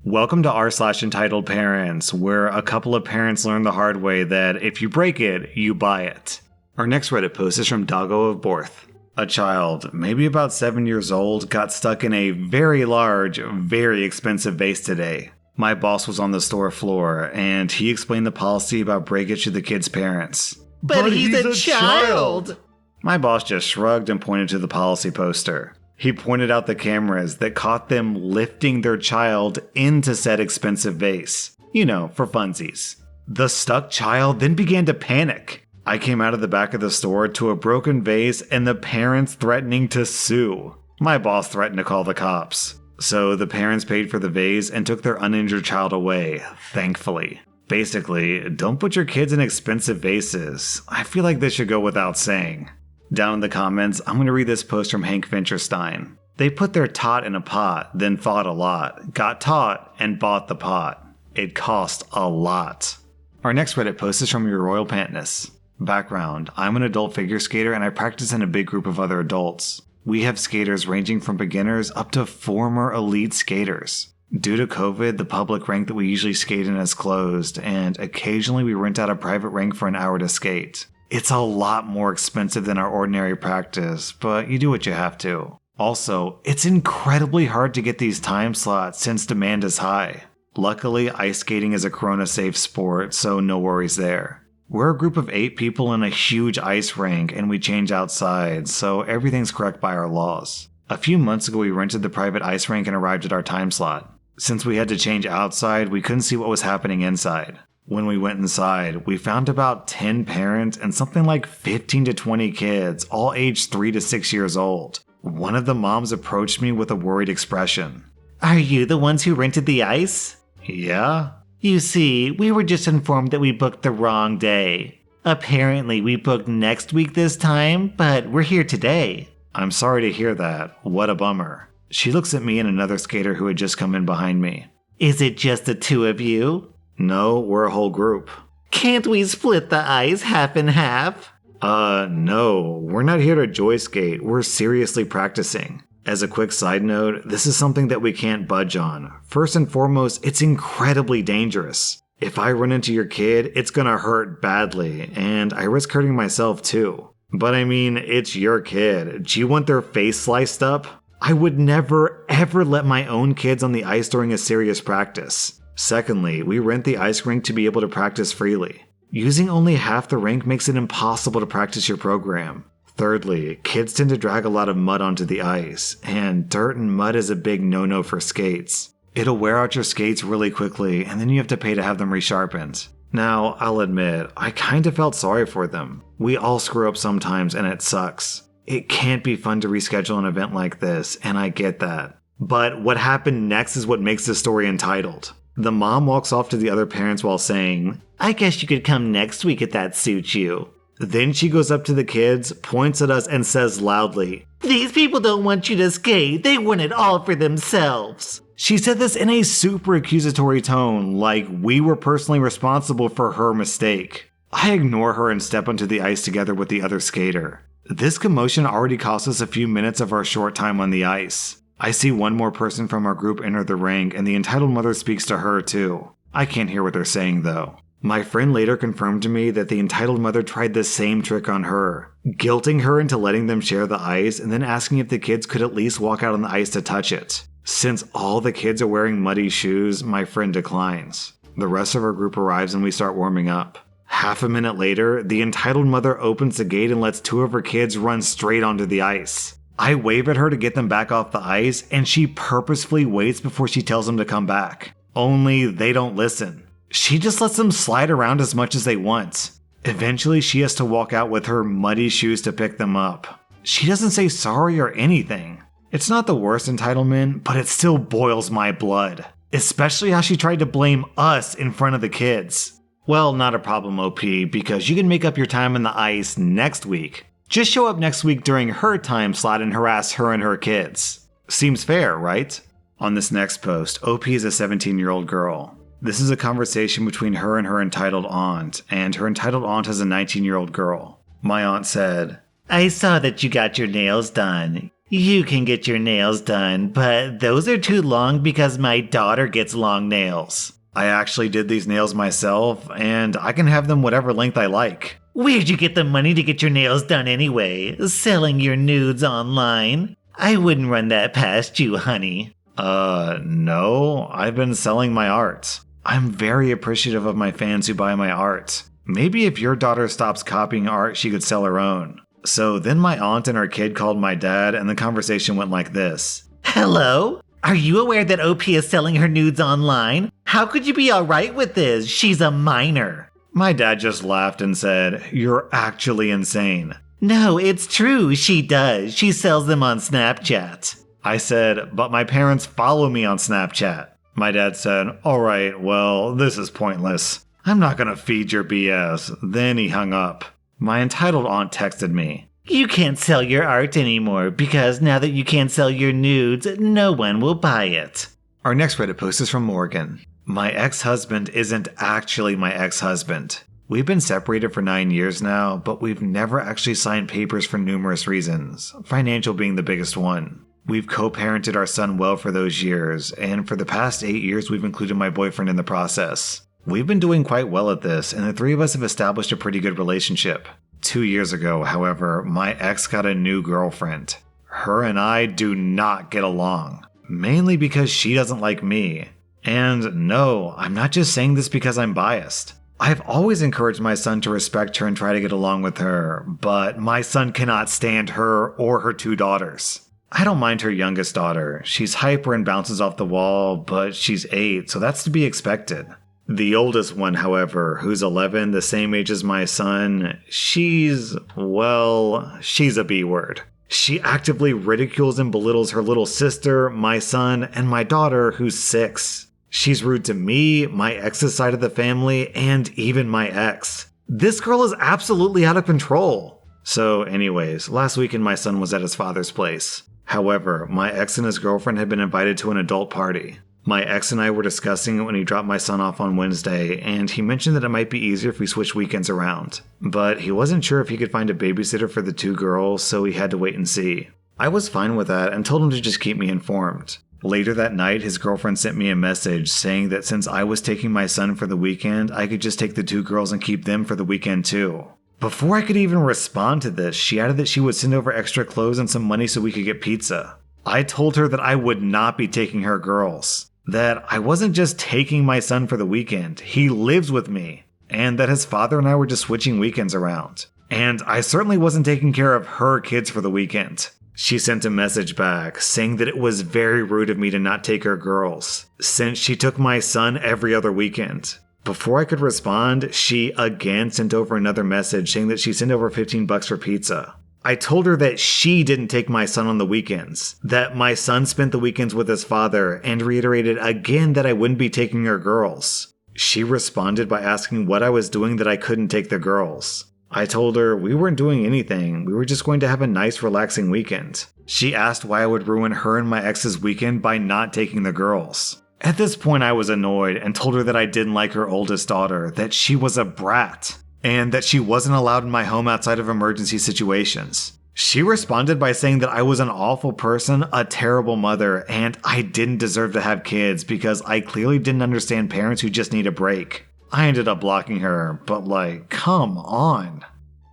Welcome to rSlash Entitled Parents, where a couple of parents learn the hard way that if you break it, you buy it. Our next Reddit post is from Doggo of Borth. A child, maybe about 7 years old, got stuck in a very large, very expensive vase today. My boss was on the store floor, and he explained the policy about breakage to the kid's parents. But he's a child! My boss just shrugged and pointed to the policy poster. He pointed out the cameras that caught them lifting their child into said expensive vase. You know, for funsies. The stuck child then began to panic. I came out of the back of the store to a broken vase and the parents threatening to sue. My boss threatened to call the cops. So the parents paid for the vase and took their uninjured child away, thankfully. Basically, don't put your kids in expensive vases. I feel like this should go without saying. Down in the comments, I'm going to read this post from Hank Fincherstein. They put their tot in a pot, then fought a lot, got taught, and bought the pot. It cost a lot. Our next Reddit post is from Your Royal Pantness. Background: I'm an adult figure skater and I practice in a big group of other adults. We have skaters ranging from beginners up to former elite skaters. Due to COVID, the public rink that we usually skate in is closed, and occasionally we rent out a private rink for an hour to skate. It's a lot more expensive than our ordinary practice, but you do what you have to. Also, it's incredibly hard to get these time slots since demand is high. Luckily, ice skating is a corona-safe sport, so no worries there. We're a group of 8 people in a huge ice rink, and we change outside, so everything's correct by our laws. A few months ago, we rented the private ice rink and arrived at our time slot. Since we had to change outside, we couldn't see what was happening inside. When we went inside, we found about 10 parents and something like 15 to 20 kids, all aged 3 to 6 years old. One of the moms approached me with a worried expression. Are you the ones who rented the ice? Yeah? You see, we were just informed that we booked the wrong day. Apparently, we booked next week this time, but we're here today. I'm sorry to hear that. What a bummer. She looks at me and another skater who had just come in behind me. Is it just the 2 of you? No, we're a whole group. Can't we split the ice half and half? No. We're not here to joy skate. We're seriously practicing. As a quick side note, this is something that we can't budge on. First and foremost, it's incredibly dangerous. If I run into your kid, it's gonna hurt badly, and I risk hurting myself too. But I mean, it's your kid. Do you want their face sliced up? I would never, ever let my own kids on the ice during a serious practice. Secondly, we rent the ice rink to be able to practice freely. Using only half the rink makes it impossible to practice your program. Thirdly, kids tend to drag a lot of mud onto the ice, and dirt and mud is a big no-no for skates. It'll wear out your skates really quickly, and then you have to pay to have them resharpened. Now, I'll admit, I kinda felt sorry for them. We all screw up sometimes, and it sucks. It can't be fun to reschedule an event like this, and I get that. But what happened next is what makes this story entitled. The mom walks off to the other parents while saying, I guess you could come next week if that suits you. Then she goes up to the kids, points at us, and says loudly, These people don't want you to skate, they want it all for themselves. She said this in a super accusatory tone, like we were personally responsible for her mistake. I ignore her and step onto the ice together with the other skater. This commotion already cost us a few minutes of our short time on the ice. I see one more person from our group enter the rink, and the entitled mother speaks to her too. I can't hear what they're saying though. My friend later confirmed to me that the entitled mother tried the same trick on her, guilting her into letting them share the ice and then asking if the kids could at least walk out on the ice to touch it. Since all the kids are wearing muddy shoes, my friend declines. The rest of our group arrives and we start warming up. Half a minute later, the entitled mother opens the gate and lets 2 of her kids run straight onto the ice. I wave at her to get them back off the ice, and she purposefully waits before she tells them to come back. Only they don't listen. She just lets them slide around as much as they want. Eventually, she has to walk out with her muddy shoes to pick them up. She doesn't say sorry or anything. It's not the worst entitlement, but it still boils my blood. Especially how she tried to blame us in front of the kids. Well, not a problem, OP, because you can make up your time on the ice next week. Just show up next week during her time slot and harass her and her kids. Seems fair, right? On this next post, OP is a 17-year-old girl. This is a conversation between her and her entitled aunt, and her entitled aunt has a 19-year-old girl. My aunt said, I saw that you got your nails done. You can get your nails done, but those are too long because my daughter gets long nails. I actually did these nails myself, and I can have them whatever length I like. Where'd you get the money to get your nails done anyway? Selling your nudes online? I wouldn't run that past you, honey. No, I've been selling my art. I'm very appreciative of my fans who buy my art. Maybe if your daughter stops copying art, she could sell her own. So then my aunt and her kid called my dad, and the conversation went like this. Hello? Are you aware that OP is selling her nudes online? How could you be alright with this? She's a minor. My dad just laughed and said, "You're actually insane." No, it's true. She does. She sells them on Snapchat. I said, "But my parents follow me on Snapchat." My dad said, "Alright, well, this is pointless. I'm not gonna feed your BS." Then he hung up. My entitled aunt texted me. You can't sell your art anymore because now that you can't sell your nudes, no one will buy it. Our next Reddit post is from Morgan. My ex-husband isn't actually my ex-husband. We've been separated for 9 years now, but we've never actually signed papers for numerous reasons, financial being the biggest one. We've co-parented our son well for those years, and for the past 8 years we've included my boyfriend in the process. We've been doing quite well at this, and the three of us have established a pretty good relationship. 2 years ago, however, my ex got a new girlfriend. Her and I do not get along, mainly because she doesn't like me. And no, I'm not just saying this because I'm biased. I've always encouraged my son to respect her and try to get along with her, but my son cannot stand her or her 2 daughters. I don't mind her youngest daughter. She's hyper and bounces off the wall, but she's 8, so that's to be expected. The oldest one, however, who's 11, the same age as my son, she's a B-word. She actively ridicules and belittles her little sister, my son, and my daughter, who's 6. She's rude to me, my ex's side of the family, and even my ex. This girl is absolutely out of control. So anyways, last weekend my son was at his father's place. However, my ex and his girlfriend had been invited to an adult party. My ex and I were discussing it when he dropped my son off on Wednesday, and he mentioned that it might be easier if we switched weekends around. But he wasn't sure if he could find a babysitter for the 2 girls, so he had to wait and see. I was fine with that and told him to just keep me informed. Later that night, his girlfriend sent me a message saying that since I was taking my son for the weekend, I could just take the 2 girls and keep them for the weekend too. Before I could even respond to this, she added that she would send over extra clothes and some money so we could get pizza. I told her that I would not be taking her girls. That I wasn't just taking my son for the weekend, he lives with me, and that his father and I were just switching weekends around. And I certainly wasn't taking care of her kids for the weekend. She sent a message back saying that it was very rude of me to not take her girls, since she took my son every other weekend. Before I could respond, she again sent over another message saying that she sent over $15 for pizza. I told her that she didn't take my son on the weekends, that my son spent the weekends with his father, and reiterated again that I wouldn't be taking her girls. She responded by asking what I was doing that I couldn't take the girls. I told her we weren't doing anything, we were just going to have a nice relaxing weekend. She asked why I would ruin her and my ex's weekend by not taking the girls. At this point I was annoyed and told her that I didn't like her oldest daughter, that she was a brat, and that she wasn't allowed in my home outside of emergency situations. She responded by saying that I was an awful person, a terrible mother, and I didn't deserve to have kids because I clearly didn't understand parents who just need a break. I ended up blocking her, but come on.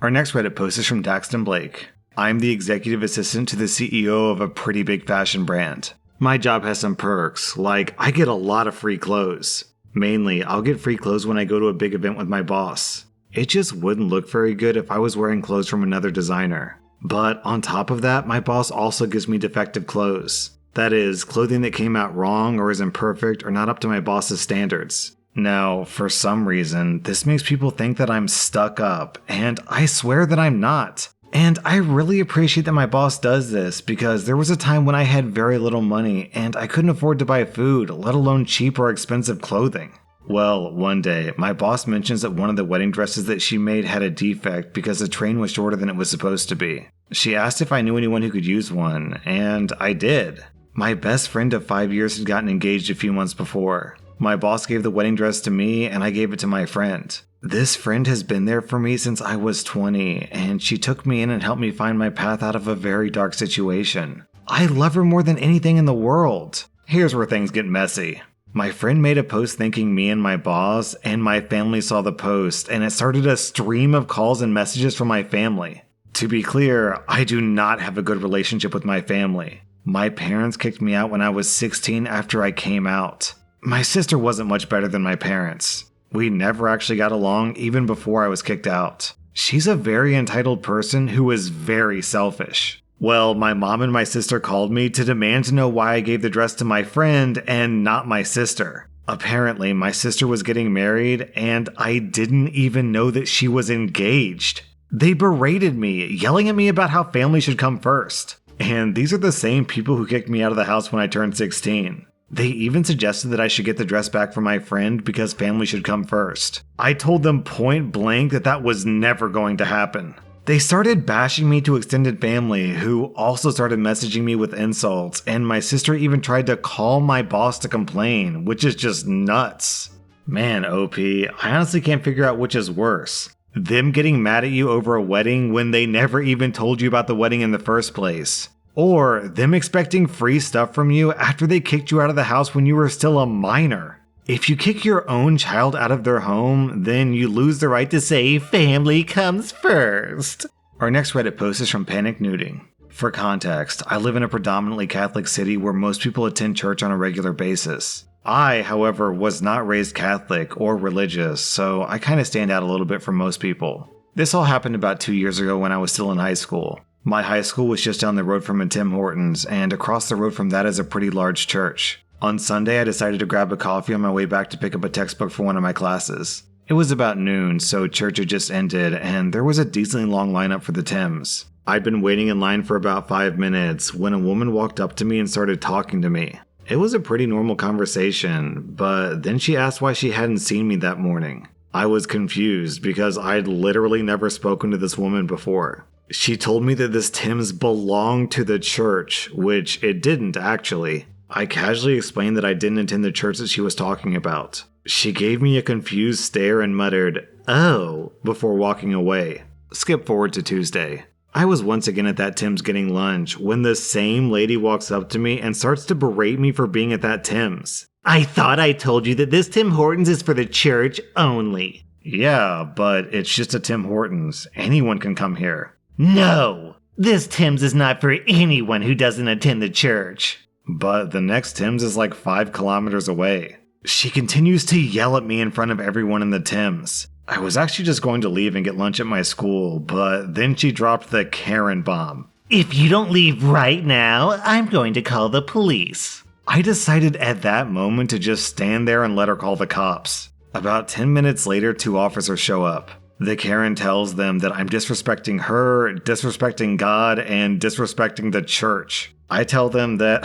Our next Reddit post is from Daxton Blake. I'm the executive assistant to the CEO of a pretty big fashion brand. My job has some perks, like I get a lot of free clothes. Mainly, I'll get free clothes when I go to a big event with my boss. It just wouldn't look very good if I was wearing clothes from another designer. But on top of that, my boss also gives me defective clothes. That is, clothing that came out wrong or is imperfect or not up to my boss's standards. Now, for some reason, this makes people think that I'm stuck up, and I swear that I'm not. And I really appreciate that my boss does this because there was a time when I had very little money and I couldn't afford to buy food, let alone cheap or expensive clothing. Well, one day, my boss mentions that one of the wedding dresses that she made had a defect because the train was shorter than it was supposed to be. She asked if I knew anyone who could use one, and I did. My best friend of 5 years had gotten engaged a few months before. My boss gave the wedding dress to me, and I gave it to my friend. This friend has been there for me since I was 20, and she took me in and helped me find my path out of a very dark situation. I love her more than anything in the world. Here's where things get messy. My friend made a post thanking me and my boss, and my family saw the post, and it started a stream of calls and messages from my family. To be clear, I do not have a good relationship with my family. My parents kicked me out when I was 16 after I came out. My sister wasn't much better than my parents. We never actually got along even before I was kicked out. She's a very entitled person who is very selfish. Well, my mom and my sister called me to demand to know why I gave the dress to my friend and not my sister. Apparently, my sister was getting married and I didn't even know that she was engaged. They berated me, yelling at me about how family should come first. And these are the same people who kicked me out of the house when I turned 16. They even suggested that I should get the dress back from my friend because family should come first. I told them point blank that that was never going to happen. They started bashing me to extended family, who also started messaging me with insults, and my sister even tried to call my boss to complain, which is just nuts. Man, OP, I honestly can't figure out which is worse. Them getting mad at you over a wedding when they never even told you about the wedding in the first place. Or them expecting free stuff from you after they kicked you out of the house when you were still a minor. If you kick your own child out of their home, then you lose the right to say family comes first. Our next Reddit post is from Panic Nuding. For context, I live in a predominantly Catholic city where most people attend church on a regular basis. I, however, was not raised Catholic or religious, so I kind of stand out a little bit from most people. This all happened about 2 years ago when I was still in high school. My high school was just down the road from a Tim Hortons, and across the road from that is a pretty large church. On Sunday, I decided to grab a coffee on my way back to pick up a textbook for one of my classes. It was about noon, so church had just ended, and there was a decently long lineup for the Tims. I'd been waiting in line for about 5 minutes when a woman walked up to me and started talking to me. It was a pretty normal conversation, but then she asked why she hadn't seen me that morning. I was confused because I'd literally never spoken to this woman before. She told me that this Tim's belonged to the church, which it didn't actually. I casually explained that I didn't attend the church that she was talking about. She gave me a confused stare and muttered, "Oh," before walking away. Skip forward to Tuesday. I was once again at that Tim's getting lunch when the same lady walks up to me and starts to berate me for being at that Tim's. I thought I told you that this Tim Hortons is for the church only. Yeah, but it's just a Tim Hortons. Anyone can come here. No, this Tim's is not for anyone who doesn't attend the church. But the next Tim's is like 5 kilometers away. She continues to yell at me in front of everyone in the Tim's. I was actually just going to leave and get lunch at my school, but then she dropped the Karen bomb. If you don't leave right now, I'm going to call the police. I decided at that moment to just stand there and let her call the cops. About 10 minutes later, 2 officers show up. The Karen tells them that I'm disrespecting her, disrespecting God, and disrespecting the church. I tell them that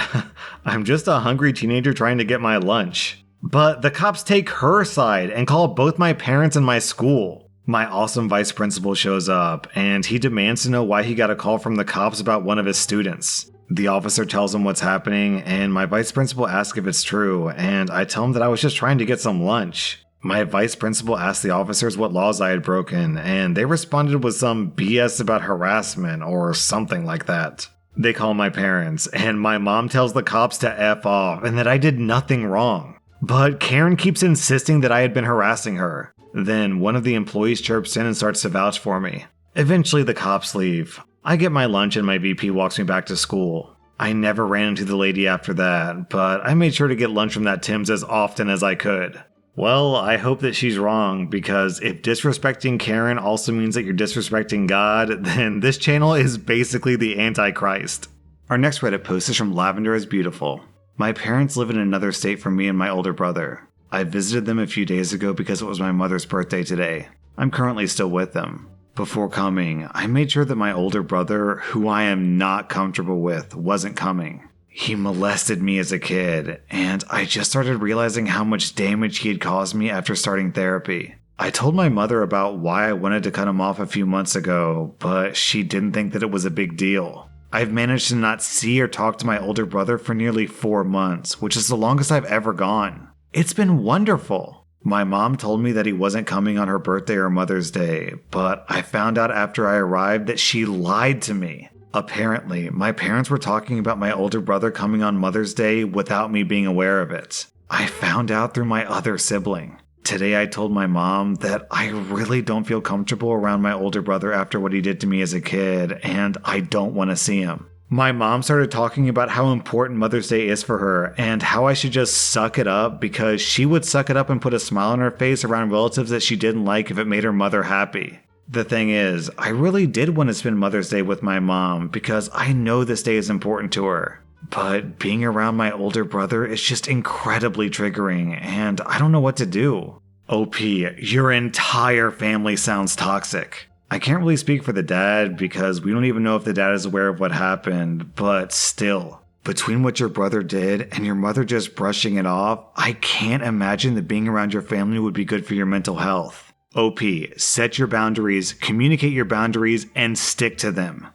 I'm just a hungry teenager trying to get my lunch. But the cops take her side and call both my parents and my school. My awesome vice principal shows up, and he demands to know why he got a call from the cops about one of his students. The officer tells him what's happening, and my vice principal asks if it's true, and I tell him that I was just trying to get some lunch. My vice principal asked the officers what laws I had broken, and they responded with some BS about harassment or something like that. They call my parents, and my mom tells the cops to F off and that I did nothing wrong. But Karen keeps insisting that I had been harassing her. Then one of the employees chirps in and starts to vouch for me. Eventually the cops leave. I get my lunch and my VP walks me back to school. I never ran into the lady after that, but I made sure to get lunch from that Tim's as often as I could. Well, I hope that she's wrong, because if disrespecting Karen also means that you're disrespecting God, then this channel is basically the Antichrist. Our next Reddit post is from Lavender is Beautiful. My parents live in another state from me and my older brother. I visited them a few days ago because it was my mother's birthday today. I'm currently still with them. Before coming, I made sure that my older brother, who I am not comfortable with, wasn't coming. He molested me as a kid, and I just started realizing how much damage he had caused me after starting therapy. I told my mother about why I wanted to cut him off a few months ago, but she didn't think that it was a big deal. I've managed to not see or talk to my older brother for nearly 4 months, which is the longest I've ever gone. It's been wonderful. My mom told me that he wasn't coming on her birthday or Mother's Day, but I found out after I arrived that she lied to me. Apparently, my parents were talking about my older brother coming on Mother's Day without me being aware of it. I found out through my other sibling. Today I told my mom that I really don't feel comfortable around my older brother after what he did to me as a kid, and I don't want to see him. My mom started talking about how important Mother's Day is for her and how I should just suck it up because she would suck it up and put a smile on her face around relatives that she didn't like if it made her mother happy. The thing is, I really did want to spend Mother's Day with my mom because I know this day is important to her. But being around my older brother is just incredibly triggering, and I don't know what to do. OP, your entire family sounds toxic. I can't really speak for the dad because we don't even know if the dad is aware of what happened, but still, between what your brother did and your mother just brushing it off, I can't imagine that being around your family would be good for your mental health. OP, set your boundaries, communicate your boundaries, and stick to them.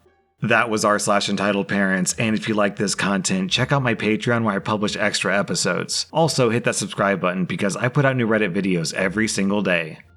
That was r/EntitledParents, and if you like this content, check out my Patreon where I publish extra episodes. Also, hit that subscribe button because I put out new Reddit videos every single day.